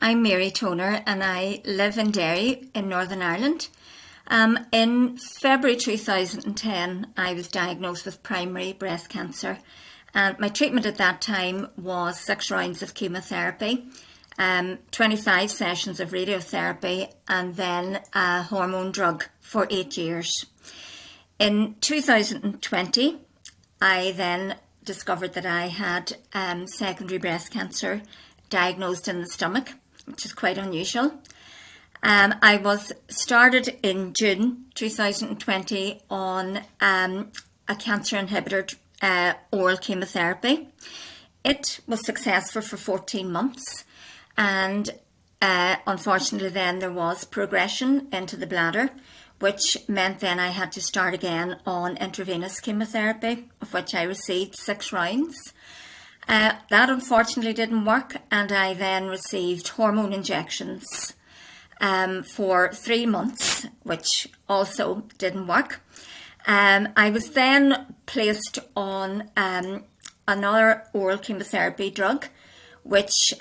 I'm Mary Toner and I live in Derry in Northern Ireland. In February 2010, I was diagnosed with primary breast cancer, and my treatment at that time was 6 rounds of chemotherapy, 25 sessions of radiotherapy, and then a hormone drug for 8 years. In 2020, I then discovered that I had secondary breast cancer diagnosed in the stomach, which is quite unusual. I was started in June 2020 on a cancer inhibitor oral chemotherapy. It was successful for 14 months, and unfortunately then there was progression into the bladder, which meant then I had to start again on intravenous chemotherapy, of which I received 6 rounds. That unfortunately didn't work, and I then received hormone injections for 3 months, which also didn't work. I was then placed on another oral chemotherapy drug, which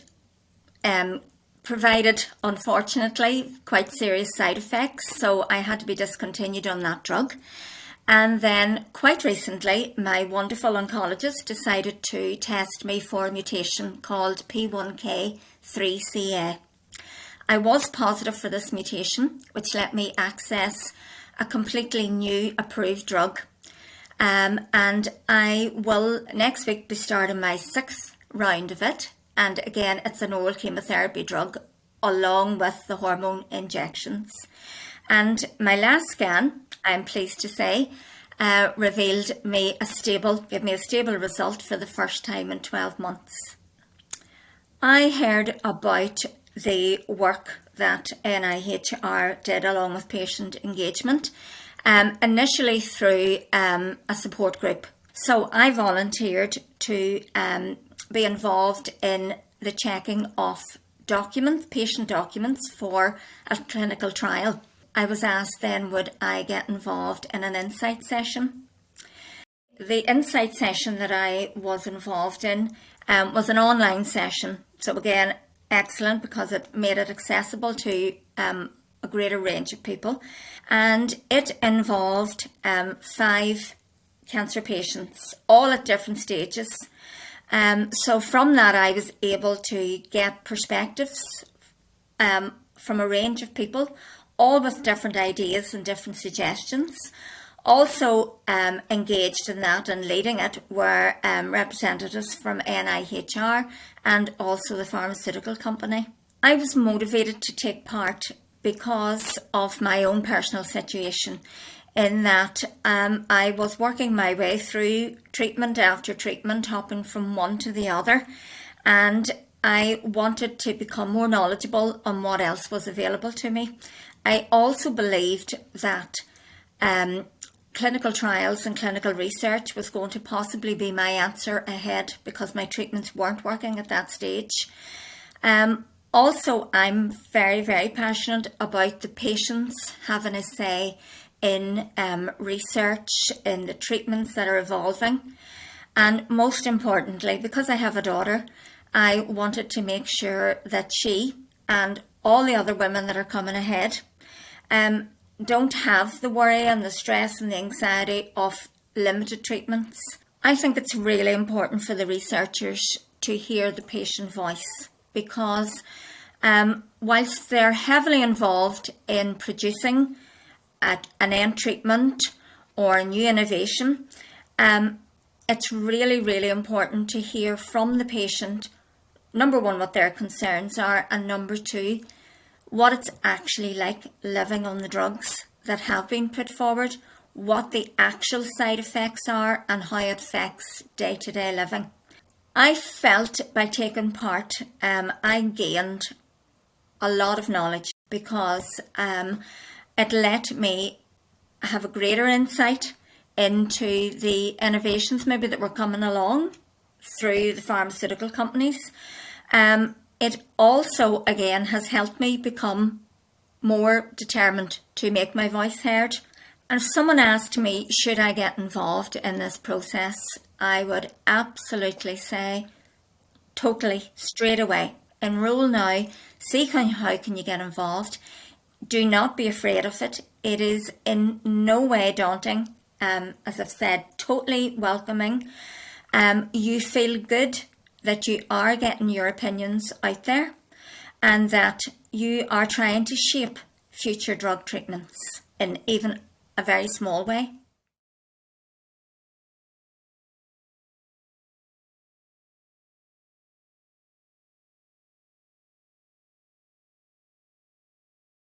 provided, unfortunately, quite serious side effects, so I had to be discontinued on that drug. And then quite recently, my wonderful oncologist decided to test me for a mutation called P1K3CA. I was positive for this mutation, which let me access a completely new approved drug. And I will next week be starting my 6th round of it. And again, it's an oral chemotherapy drug along with the hormone injections. And my last scan, I'm pleased to say, revealed gave me a stable result for the first time in 12 months. I heard about the work that NIHR did along with Patient Engagement, initially through a support group. So I volunteered to be involved in the checking of patient documents for a clinical trial. I was asked then, would I get involved in an insight session? The insight session that I was involved in was an online session. So again, excellent, because it made it accessible to a greater range of people. And it involved 5 cancer patients, all at different stages. So from that, I was able to get perspectives from a range of people, all with different ideas and different suggestions. Also engaged in that and leading it were representatives from NIHR and also the pharmaceutical company. I was motivated to take part because of my own personal situation, in that I was working my way through treatment after treatment, hopping from one to the other, and I wanted to become more knowledgeable on what else was available to me. I also believed that clinical trials and clinical research was going to possibly be my answer ahead, because my treatments weren't working at that stage. Also, I'm very, very passionate about the patients having a say in research, in the treatments that are evolving. And most importantly, because I have a daughter, I wanted to make sure that she and all the other women that are coming ahead don't have the worry and the stress and the anxiety of limited treatments. I think it's really important for the researchers to hear the patient voice, because whilst they're heavily involved in producing an end treatment or a new innovation, it's really, really important to hear from the patient, number one, what their concerns are, and number two, what it's actually like living on the drugs that have been put forward, what the actual side effects are, and how it affects day-to-day living. I felt by taking part, I gained a lot of knowledge, because it let me have a greater insight into the innovations maybe that were coming along through the pharmaceutical companies. It also, again, has helped me become more determined to make my voice heard. And if someone asked me, should I get involved in this process, I would absolutely say, totally, straight away. enroll now, see how can you get involved. Do not be afraid of it. It is in no way daunting. As I've said, totally welcoming. You feel good that you are getting your opinions out there and that you are trying to shape future drug treatments in even a very small way.